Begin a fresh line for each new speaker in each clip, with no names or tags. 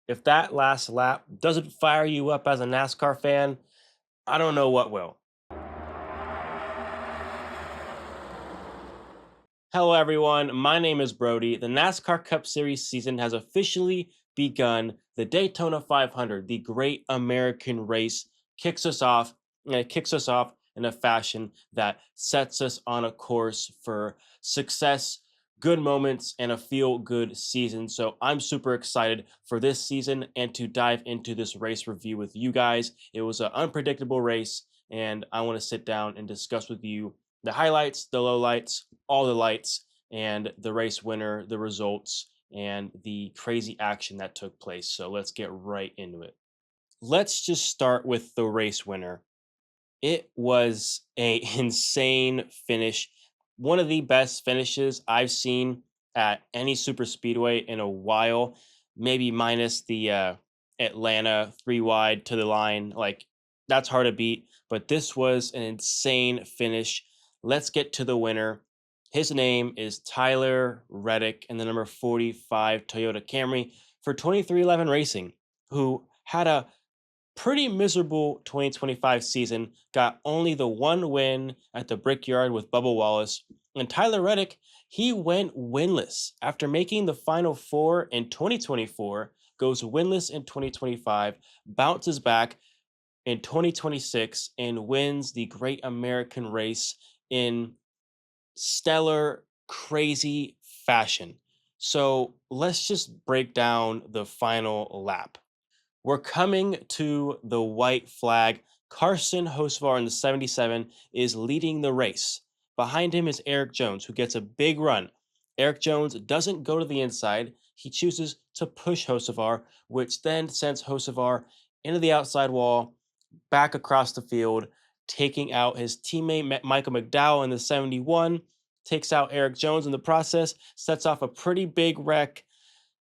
If that last lap doesn't fire you up as a NASCAR fan, I don't know what will. Hello, everyone. My name is Brody. The NASCAR Cup Series season has officially begun. The Daytona 500, the great American race, kicks us off, and it kicks us off in a fashion that sets us on a course for success, good moments, and a feel good season. So I'm super excited for this season and to dive into this race review with you guys. It was an unpredictable race, and I want to sit down and discuss with you the highlights, the lowlights, all the lights, and the race winner, the results, and the crazy action that took place. So let's get right into it. Let's just start with the race winner. It was a insane finish. One of the best finishes I've seen at any super speedway in a while, maybe minus the Atlanta three wide to the line. Like that's hard to beat, but this was an insane finish. Let's get to the winner. His name is Tyler Reddick and the number 45 Toyota Camry for 2311 Racing, who had a pretty miserable 2025 season, got only the one win at the Brickyard with Bubba Wallace. And Tyler Reddick, he went winless after making the Final Four in 2024, goes winless in 2025, bounces back in 2026, and wins the Great American Race in stellar, crazy fashion. So let's just break down the final lap. We're coming to the white flag. Carson Hocevar in the 77 is leading the race. Behind him is Eric Jones, who gets a big run. Eric Jones doesn't go to the inside. He chooses to push Hocevar, which then sends Hocevar into the outside wall, back across the field, taking out his teammate Michael McDowell in the 71, takes out Eric Jones in the process, sets off a pretty big wreck.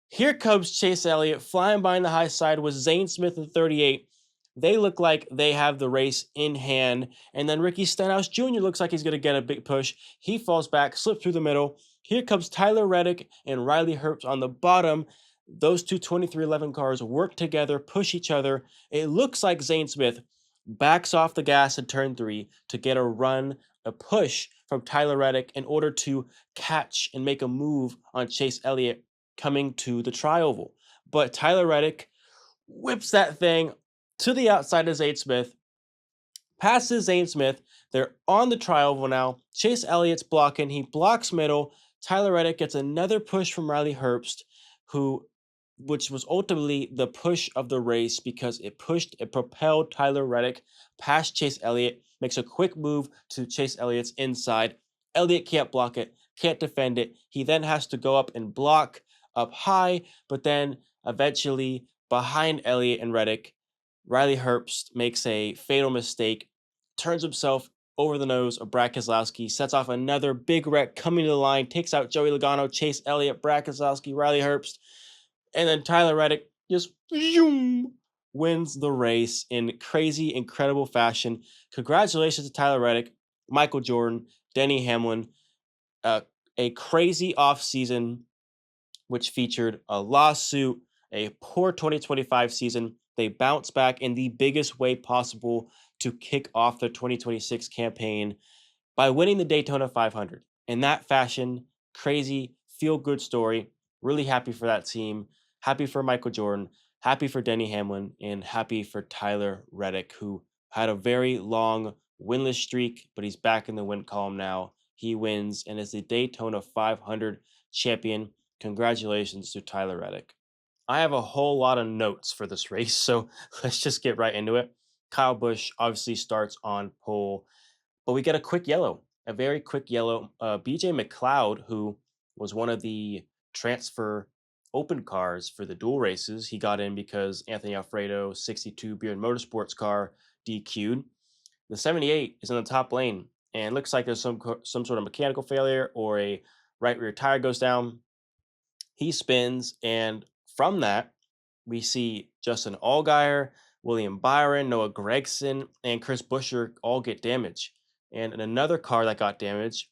Here comes Chase Elliott flying behind the high side with Zane Smith in 38. They look like they have the race in hand. And then Ricky Stenhouse Jr. looks like he's going to get a big push. He falls back, slips through the middle. Here comes Tyler Reddick and Riley Herbst on the bottom. Those two 2311 cars work together, push each other. It looks like Zane Smith backs off the gas in turn three to get a run, a push from Tyler Reddick in order to catch and make a move on Chase Elliott coming to the tri-oval. But Tyler Reddick whips that thing to the outside of Zane Smith, passes Zane Smith. They're on the tri-oval now. Chase Elliott's blocking. He blocks middle. Tyler Reddick gets another push from Riley Herbst, which was ultimately the push of the race because it propelled Tyler Reddick past Chase Elliott, makes a quick move to Chase Elliott's inside. Elliott can't block it, can't defend it. He then has to go up and block up high, but then eventually behind Elliott and Reddick, Riley Herbst makes a fatal mistake, turns himself over the nose of Brad Keselowski, sets off another big wreck coming to the line, takes out Joey Logano, Chase Elliott, Brad Keselowski, Riley Herbst, and then Tyler Reddick just zoom, wins the race in crazy, incredible fashion. Congratulations to Tyler Reddick, Michael Jordan, Denny Hamlin. Uh, a crazy offseason which featured a lawsuit, a poor 2025 season. They bounced back in the biggest way possible to kick off their 2026 campaign by winning the Daytona 500. In that fashion, crazy, feel good story. Really happy for that team. Happy for Michael Jordan. Happy for Denny Hamlin. And happy for Tyler Reddick, who had a very long winless streak, but he's back in the win column now. He wins and is the Daytona 500 champion. Congratulations to Tyler Reddick. I have a whole lot of notes for this race, so let's just get right into it. Kyle Busch obviously starts on pole, but we get a quick yellow, a very quick yellow. BJ McLeod, who was one of the transfer open cars for the dual races, he got in because Anthony Alfredo 62 Beard Motorsports car DQ'd. The 78 is in the top lane, and it looks like there's some sort of mechanical failure or a right rear tire goes down. He spins, and from that, we see Justin Allgaier, William Byron, Noah Gregson, and Chris Buescher all get damage. And another car that got damaged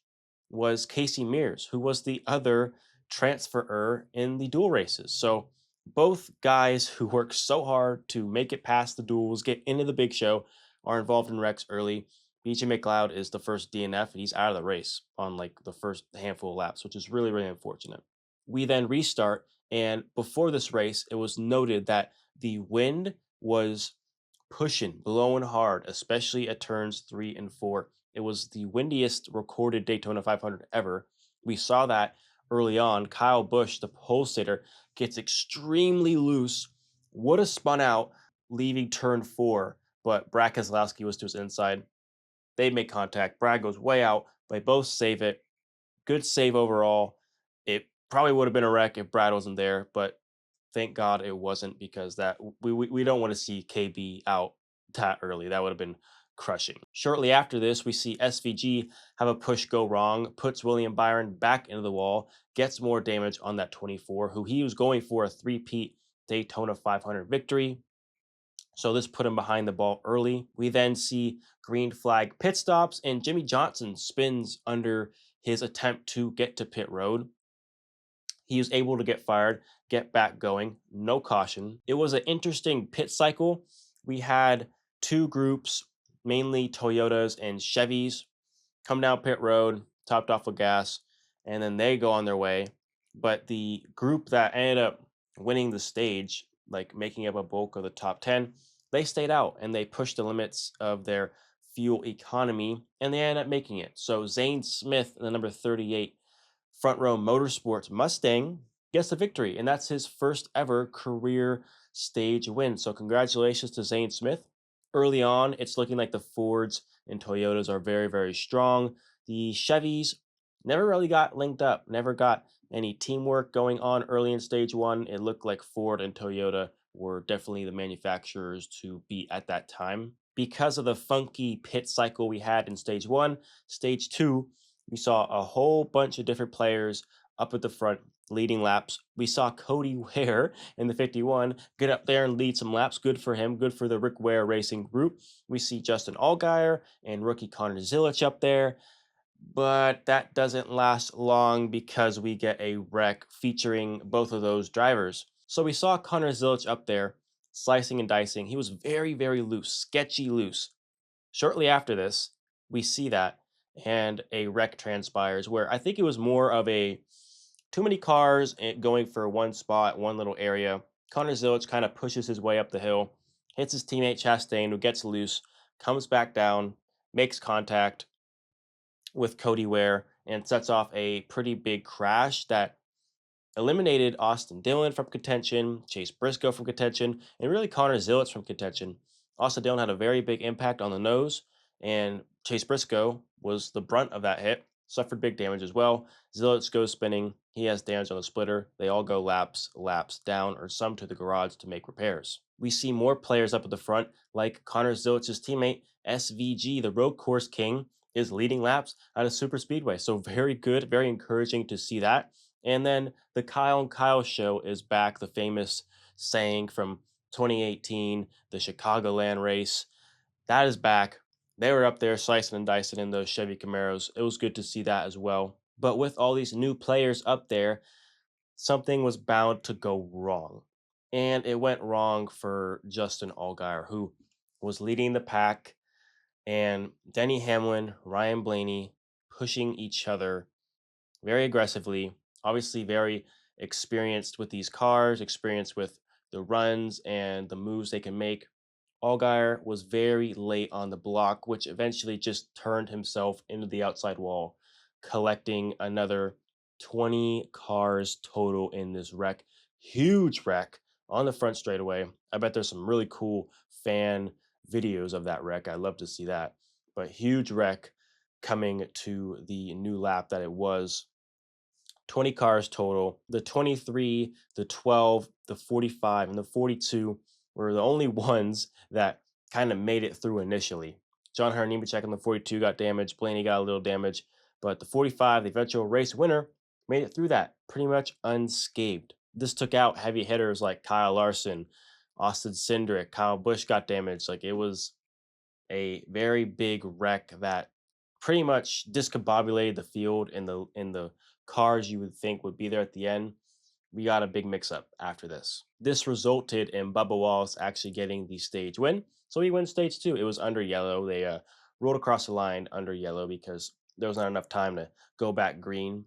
was Casey Mears, who was the other transferer in the dual races. So Both guys who work so hard to make it past the duels, get into the big show, are involved in wrecks early. BJ McLeod is the first DNF, and he's out of the race on like the first handful of laps, which is really, really unfortunate. We then restart, and before this race, it was noted that the wind was pushing, blowing hard, especially at turns 3 and 4. It was the windiest recorded Daytona 500 ever. We saw that early on. Kyle Busch, the pole sitter, gets extremely loose, would have spun out, leaving turn 4, but Brad Keselowski was to his inside. They make contact. Brad goes way out. They both save it. Good save overall. It probably would have been a wreck if Brad wasn't there, but thank God it wasn't, because that we don't want to see KB out that early. That would have been crushing. Shortly after this, we see SVG have a push go wrong, puts William Byron back into the wall, gets more damage on that 24, who he was going for a three-peat Daytona 500 victory. So this put him behind the ball early. We then see green flag pit stops, and Jimmy Johnson spins under his attempt to get to pit road. He was able to get fired, get back going, no caution. It was an interesting pit cycle. We had two groups, mainly Toyotas and Chevys, come down pit road, topped off with gas, and then they go on their way. But the group that ended up winning the stage, like making up a bulk of the top 10, they stayed out and they pushed the limits of their fuel economy, and they ended up making it. So Zane Smith, the number 38 front row Motorsports Mustang, gets the victory, and that's his first ever career stage win. So congratulations to Zane Smith. Early on, it's looking like the Fords and Toyotas are very, very strong. The Chevys never really got linked up, never got any teamwork going on early in stage one. It looked like Ford and Toyota were definitely the manufacturers to beat at that time. Because of the funky pit cycle we had in stage one, stage two, we saw a whole bunch of different players up at the front leading laps. We saw Cody Ware in the 51 get up there and lead some laps. Good for him. Good for the Rick Ware Racing group. We see Justin Allgaier and rookie Connor Zilic up there. But that doesn't last long because we get a wreck featuring both of those drivers. So we saw Connor Zilic up there slicing and dicing. He was very, very loose, sketchy loose. Shortly after this, we see that, and a wreck transpires where I think it was more of a too many cars going for one spot, one little area. Connor Zilic kind of pushes his way up the hill, hits his teammate Chastain, who gets loose, comes back down, makes contact with Cody Ware, and sets off a pretty big crash that eliminated Austin Dillon from contention, Chase Briscoe from contention, and really Connor Zilic from contention. Austin Dillon had a very big impact on the nose, and Chase Briscoe was the brunt of that hit, suffered big damage as well. Zilic goes spinning. He has damage on the splitter. They all go laps down, or some to the garage to make repairs. We see more players up at the front, like Connor Zilic's teammate, SVG, the road course king, is leading laps at a super speedway. So very good, very encouraging to see that. And then the Kyle and Kyle show is back, the famous saying from 2018, the Chicagoland race. That is back. They were up there slicing and dicing in those Chevy Camaros. It was good to see that as well. But with all these new players up there, something was bound to go wrong. And it went wrong for Justin Allgaier, who was leading the pack, and Denny Hamlin, Ryan Blaney pushing each other very aggressively, obviously very experienced with these cars, experienced with the runs and the moves they can make. Allgaier was very late on the block, which eventually just turned himself into the outside wall, collecting another 20 cars total in this wreck. Huge wreck on the front straightaway. I bet there's some really cool fan videos of that wreck. I'd love to see that. But huge wreck coming to the new lap that it was. 20 cars total. The 23, the 12, the 45, and the 42 were the only ones that kind of made it through initially. John Hunter Nemechek on the 42 got damaged. Blaney got a little damage. But the 45, the eventual race winner, made it through that pretty much unscathed. This took out heavy hitters like Kyle Larson, Austin Cindric, Kyle Busch got damaged. Like, it was a very big wreck that pretty much discombobulated the field, and the cars you would think would be there at the end we got a big mix up after this. This resulted in Bubba Wallace actually getting the stage win. So he wins stage two. It was under yellow. They rolled across the line under yellow because there was not enough time to go back green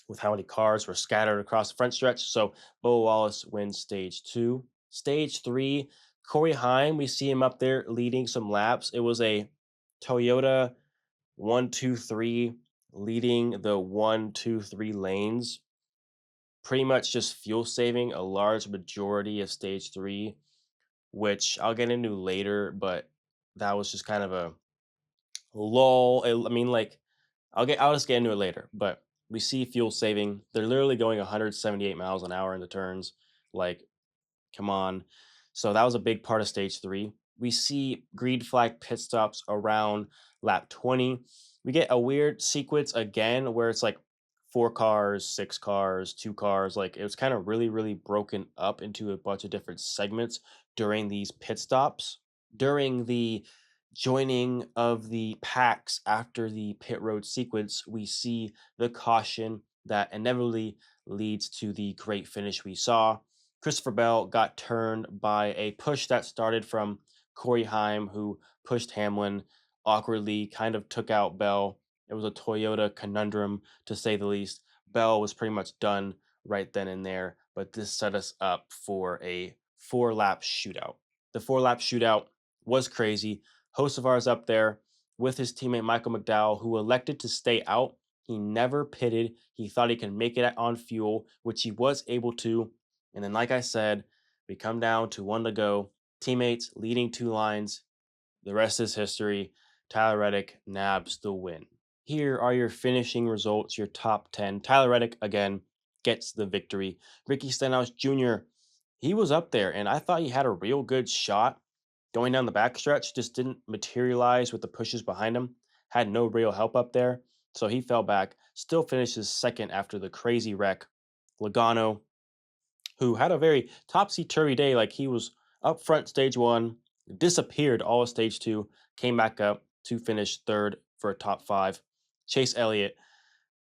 with how many cars were scattered across the front stretch. So Bubba Wallace wins stage two. Stage three, Corey Heim, we see him up there leading some laps. It was a Toyota 1, 2, 3 leading the 1, 2, 3 lanes, pretty much just fuel saving a large majority of stage three, which I'll get into later, but that was just kind of a lull. I mean, like, I'll just get into it later, but we see fuel saving. They're literally going 178 miles an hour in the turns. Like, come on. So that was a big part of stage three. We see green flag pit stops around lap 20. We get a weird sequence again where it's like 4 cars, 6 cars, 2 cars. Like it was kind of really, really broken up into a bunch of different segments during these pit stops. During the joining of the packs after the pit road sequence, we see the caution that inevitably leads to the great finish we saw. Christopher Bell got turned by a push that started from Corey Heim, who pushed Hamlin awkwardly, kind of took out Bell. It was a Toyota conundrum, to say the least. Bell was pretty much done right then and there, but this set us up for a 4 lap shootout. The 4 lap shootout was crazy. Hocevar's up there with his teammate Michael McDowell, who elected to stay out. He never pitted. He thought he could make it on fuel, which he was able to. And then, like I said, we come down to 1 to go. Teammates leading 2 lines. The rest is history. Tyler Reddick nabs the win. Here are your finishing results, your top 10. Tyler Reddick, again, gets the victory. Ricky Stenhouse Jr., he was up there, and I thought he had a real good shot going down the backstretch, just didn't materialize with the pushes behind him. Had no real help up there, so he fell back. Still finishes second after the crazy wreck. Logano, who had a very topsy turvy day. Like he was up front stage one, disappeared all of stage two, came back up to finish third for a top five. Chase Elliott,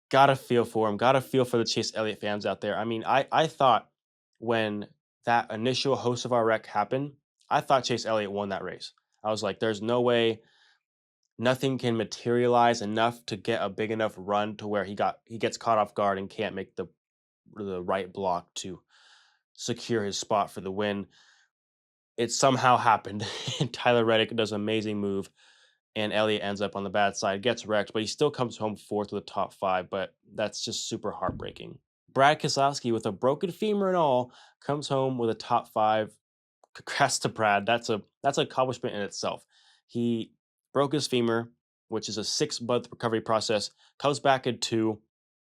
gotta feel for him, gotta feel for the Chase Elliott fans out there. I mean, I thought when that initial host of our wreck happened, I thought Chase Elliott won that race. I was like, there's no way nothing can materialize enough to get a big enough run to where he gets caught off guard and can't make the right block to secure his spot for the win. It somehow happened. And Tyler Reddick does an amazing move, and Elliott ends up on the bad side, gets wrecked, but he still comes home fourth with the top five. But that's just super heartbreaking. Brad Keselowski, with a broken femur and all, comes home with a top five. Congrats to Brad. That's an accomplishment in itself. He broke his femur, which is a 6 month recovery process. Comes back in two.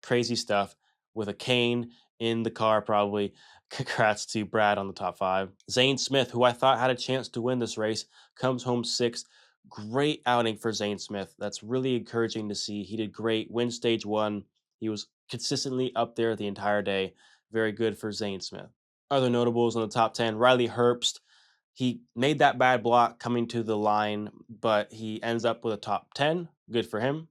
Crazy stuff with a cane in the car, probably. Congrats to Brad on the top five. Zane Smith, who I thought had a chance to win this race, comes home sixth. Great outing for Zane Smith. That's really encouraging to see. He did great. Win stage one. He was consistently up there the entire day. Very good for Zane Smith. Other notables in the top 10, Riley Herbst. He made that bad block coming to the line, but he ends up with a top 10. Good for him.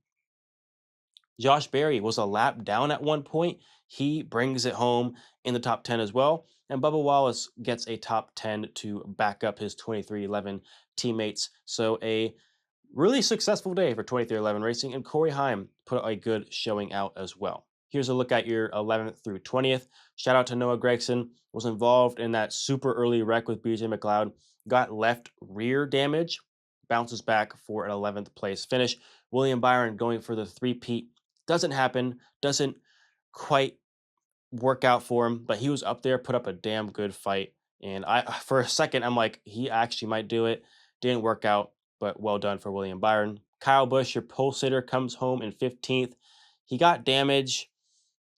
Josh Berry was a lap down at one point. He brings it home in the top 10 as well. And Bubba Wallace gets a top 10 to back up his 2311 teammates. So a really successful day for 2311 Racing. And Corey Heim put a good showing out as well. Here's a look at your 11th through 20th. Shout out to Noah Gregson. Was involved in that super early wreck with BJ McLeod. Got left rear damage. Bounces back for an 11th place finish. William Byron going for the three-peat. Doesn't happen, doesn't quite work out for him, but he was up there, put up a damn good fight. And for a second, I'm like, he actually might do it. Didn't work out, but well done for William Byron. Kyle Busch, your pole sitter, comes home in 15th. He got damage,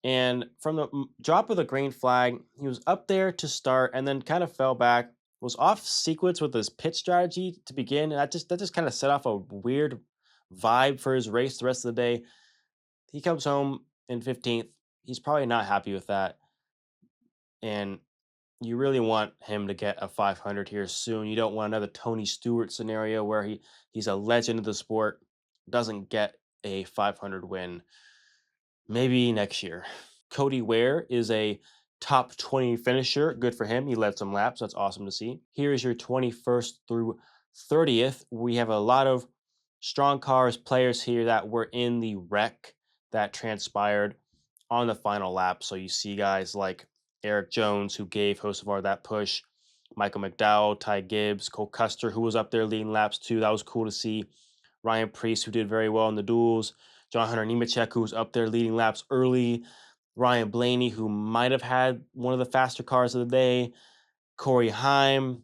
and from the drop of the green flag, he was up there to start and then kind of fell back, was off sequence with his pit strategy to begin. And that just kind of set off a weird vibe for his race the rest of the day. He comes home in 15th. He's probably not happy with that. And you really want him to get a 500 here soon. You don't want another Tony Stewart scenario where he's a legend of the sport, doesn't get a 500 win. Maybe next year. Cody Ware is a top 20 finisher. Good for him. He led some laps. That's awesome to see. Here is your 21st through 30th. We have a lot of strong cars players here that were in the wreck that transpired on the final lap. So you see guys like Eric Jones, who gave Hocevar that push, Michael McDowell, Ty Gibbs, Cole Custer, who was up there leading laps too. That was cool to see. Ryan Preece, who did very well in the duels. John Hunter Nemechek, who was up there leading laps early. Ryan Blaney, who might have had one of the faster cars of the day. Corey Heim,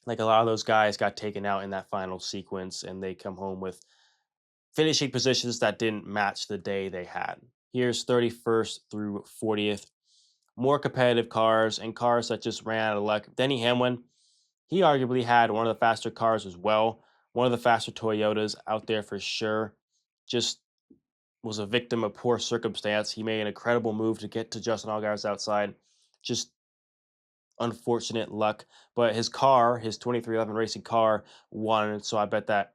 like a lot of those guys got taken out in that final sequence, and they come home with finishing positions that didn't match the day they had. Here's 31st through 40th. More competitive cars and cars that just ran out of luck. Denny Hamlin, he arguably had one of the faster cars as well. One of the faster Toyotas out there for sure. Just was a victim of poor circumstance. He made an incredible move to get to Justin Allgaier's outside. Just unfortunate luck. But his car, his 2311 racing car, won. So I bet that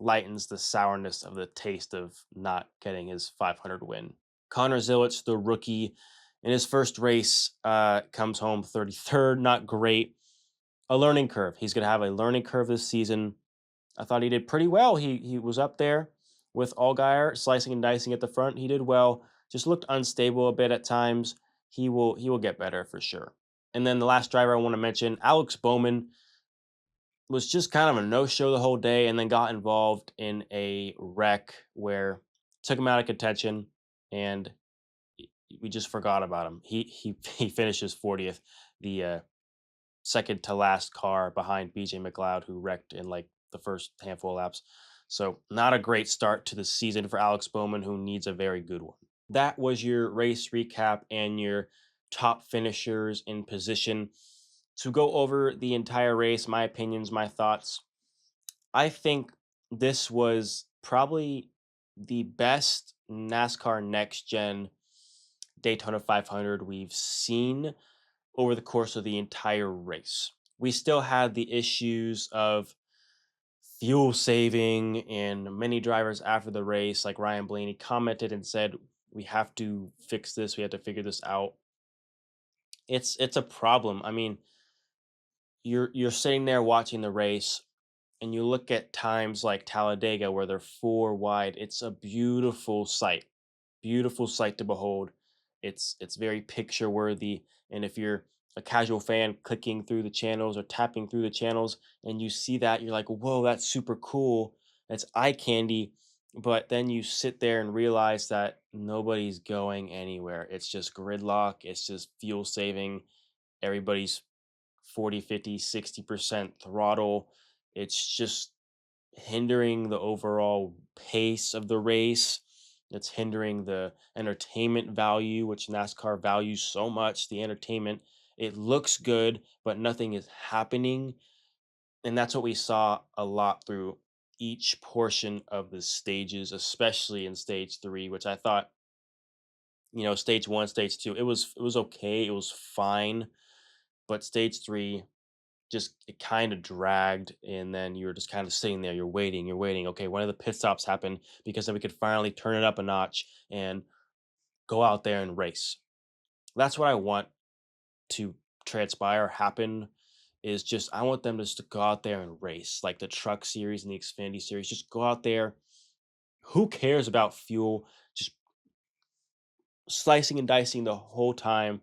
lightens the sourness of the taste of not getting his 500 win. Connor Zilic, the rookie, in his first race, comes home 33rd. Not great. A learning curve. He's going to have a learning curve this season. I thought he did pretty well. He was up there with Allgaier, slicing and dicing at the front. He did well. Just looked unstable a bit at times. He will get better for sure. And then the last driver I want to mention, Alex Bowman, was just kind of a no-show the whole day, and then got involved in a wreck where took him out of contention, and we just forgot about him. He finishes 40th, the second to last car behind BJ McLeod, who wrecked in like the first handful of laps. So not a great start to the season for Alex Bowman, who needs a very good one. That was your race recap and your top finishers in position. To go over the entire race, my opinions, my thoughts, I think this was probably the best NASCAR Next Gen Daytona 500 we've seen over the course of the entire race. We still had the issues of fuel saving, and many drivers after the race, like Ryan Blaney, commented and said, "We have to fix this. We have to figure this out." It's a problem. I mean, you're sitting there watching the race, and you look at times like Talladega where they're four wide. It's a beautiful sight to behold. It's very picture worthy, and if you're a casual fan clicking through the channels or tapping through the channels and you see that, you're like, "Whoa, that's super cool. That's eye candy." But then you sit there and realize that nobody's going anywhere. It's just gridlock, it's just fuel saving. Everybody's 40, 50, 60% throttle. It's just hindering the overall pace of the race. It's hindering the entertainment value, which NASCAR values so much. The entertainment, it looks good, but nothing is happening. And that's what we saw a lot through each portion of the stages, especially in stage 3, which I thought, stage 1, stage 2, it was okay, it was fine, but stage 3, just it kind of dragged, and then you're just kind of sitting there, you're waiting. Okay, when do the pit stops happen? Because then we could finally turn it up a notch and go out there and race. That's what I want to transpire, happen, is just I want them just to go out there and race, like the truck series and the Xfinity series. Just go out there. Who cares about fuel? Just slicing and dicing the whole time.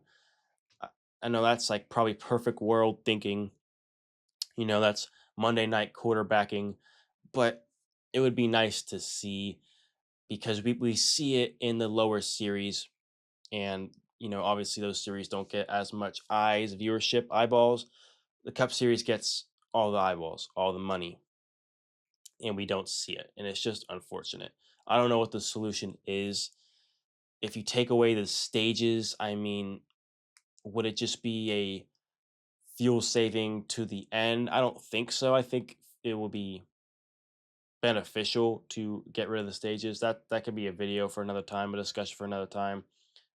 I I know that's like probably perfect world thinking. That's Monday night quarterbacking, but it would be nice to see, because we see it in the lower series, and obviously those series don't get as much eyes, viewership, eyeballs. The Cup Series gets all the eyeballs, all the money, and we don't see it, and it's just unfortunate. I don't know what the solution is. If you take away the stages, I mean, would it just be a fuel saving to the end? I don't think so. I think it will be beneficial to get rid of the stages. That could be a video for another time, a discussion for another time.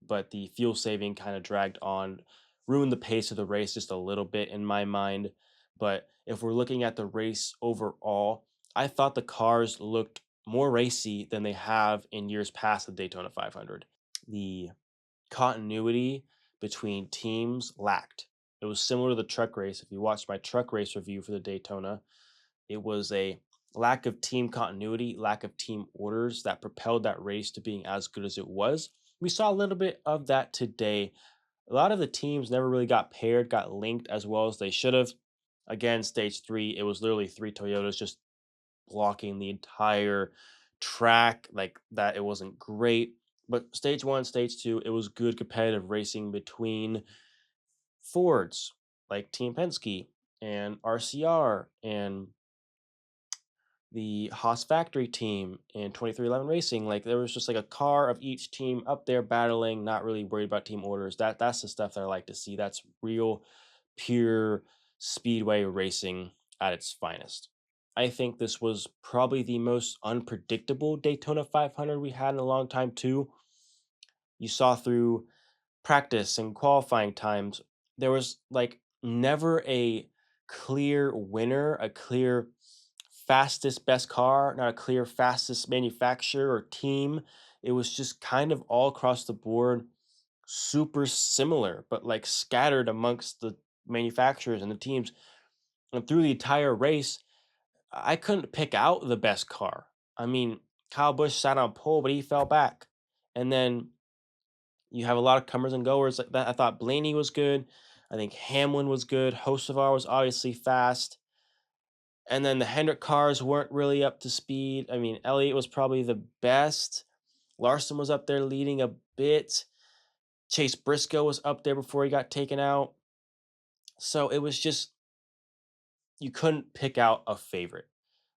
But the fuel saving kind of dragged on, ruined the pace of the race just a little bit in my mind. But if we're looking at the race overall, I thought the cars looked more racy than they have in years past the Daytona 500. The continuity between teams lacked. It was similar to the truck race. If you watched my truck race review for the Daytona, it was a lack of team continuity, lack of team orders that propelled that race to being as good as it was. We saw a little bit of that today. A lot of the teams never really got paired, got linked as well as they should have. Again, stage three, it was literally three Toyotas just blocking the entire track like that. It wasn't great. But stage one, stage two, it was good competitive racing between Fords like Team Penske and RCR and the Haas factory team in 2311 Racing. Like there was just like a car of each team up there battling, not really worried about team orders. That's the stuff that I like to see. That's real, pure speedway racing at its finest. I think this was probably the most unpredictable Daytona 500 we had in a long time too. You saw through practice and qualifying times, there was like never a clear winner, a clear fastest best car, not a clear fastest manufacturer or team. It was just kind of all across the board, super similar, but like scattered amongst the manufacturers and the teams. And through the entire race, I couldn't pick out the best car. I mean, Kyle Busch sat on pole, but he fell back. And then you have a lot of comers and goers like that. I thought Blaney was good. I think Hamlin was good. Hocevar was obviously fast. And then the Hendrick cars weren't really up to speed. I mean, Elliott was probably the best. Larson was up there leading a bit. Chase Briscoe was up there before he got taken out. So it was just, you couldn't pick out a favorite,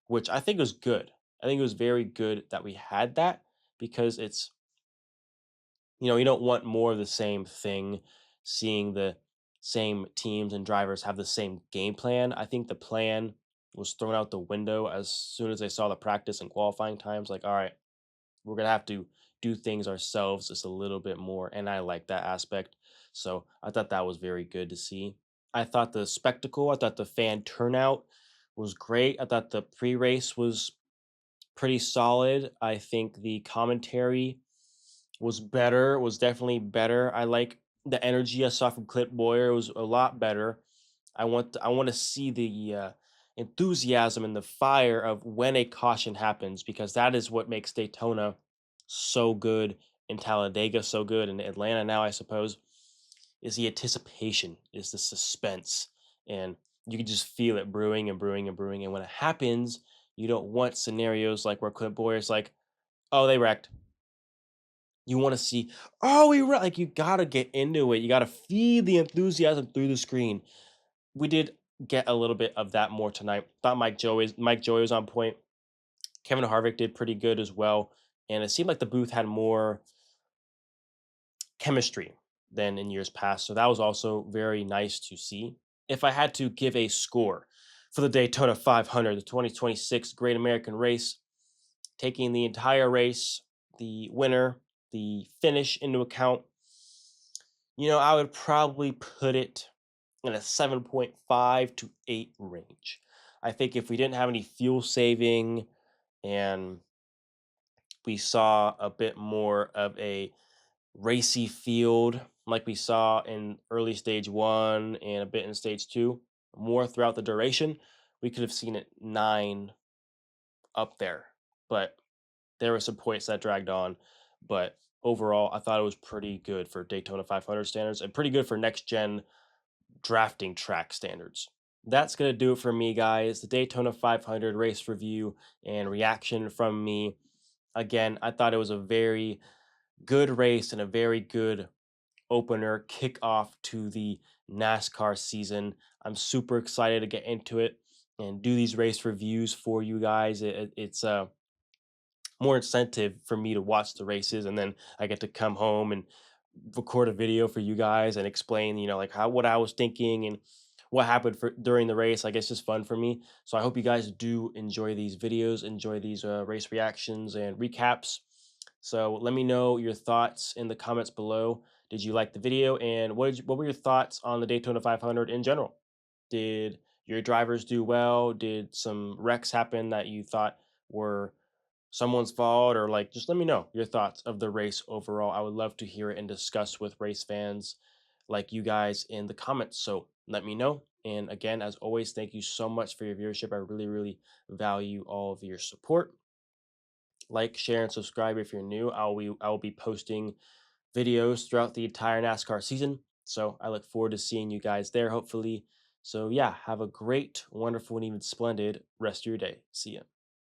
which I think was good. I think it was very good that we had that because it's, you don't want more of the same thing, seeing the same teams and drivers have the same game plan. I think the plan was thrown out the window as soon as they saw the practice and qualifying times. Like, all right, we're going to have to do things ourselves just a little bit more. And I like that aspect. So I thought that was very good to see. I thought the spectacle, I thought the fan turnout was great. I thought the pre race was pretty solid. I think the commentary was better, was definitely better. I like the energy I saw from Clint Boyer. It was a lot better. I want to see the enthusiasm and the fire of when a caution happens because that is what makes Daytona so good and Talladega so good and Atlanta now I suppose is the anticipation, is the suspense, and you can just feel it brewing and brewing and brewing. And when it happens, you don't want scenarios like where Clint Boyer's like, "Oh, they wrecked." You wanna see, "Oh, we were," like, you gotta get into it, you gotta feed the enthusiasm through the screen. We did get a little bit of that more tonight. Thought Mike Joy was on point. Kevin Harvick did pretty good as well, and it seemed like the booth had more chemistry than in years past, so that was also very nice to see. If I had to give a score for the Daytona 500, the 2026 Great American Race, taking the entire race, the winner, the finish into account, I would probably put it in a 7.5 to 8 range. I think if we didn't have any fuel saving and we saw a bit more of a racy field like we saw in early stage one and a bit in stage two, more throughout the duration, we could have seen it 9 up there. But there were some points that dragged on. But overall, I thought it was pretty good for Daytona 500 standards and pretty good for next gen drafting track standards. That's going to do it for me, guys. The Daytona 500 race review and reaction from me. Again, I thought it was a very good race and a very good opener kickoff to the NASCAR season. I'm super excited to get into it and do these race reviews for you guys. It's more incentive for me to watch the races, and then I get to come home and record a video for you guys and explain, like how what I was thinking and what happened for during the race. Like it's just fun for me. So I hope you guys do enjoy these videos, enjoy these race reactions and recaps. So let me know your thoughts in the comments below. Did you like the video, and what were your thoughts on the Daytona 500 in general? Did your drivers do well? Did some wrecks happen that you thought were someone's fault, or like just let me know your thoughts of the race overall. I would love to hear it and discuss with race fans. like you guys in the comments. So let me know. And again, as always, thank you so much for your viewership. I really, really value all of your support. Like, share, and subscribe if you're new. I will be posting videos throughout the entire NASCAR season. So I look forward to seeing you guys there, hopefully. So yeah, have a great, wonderful, and even splendid rest of your day. See ya.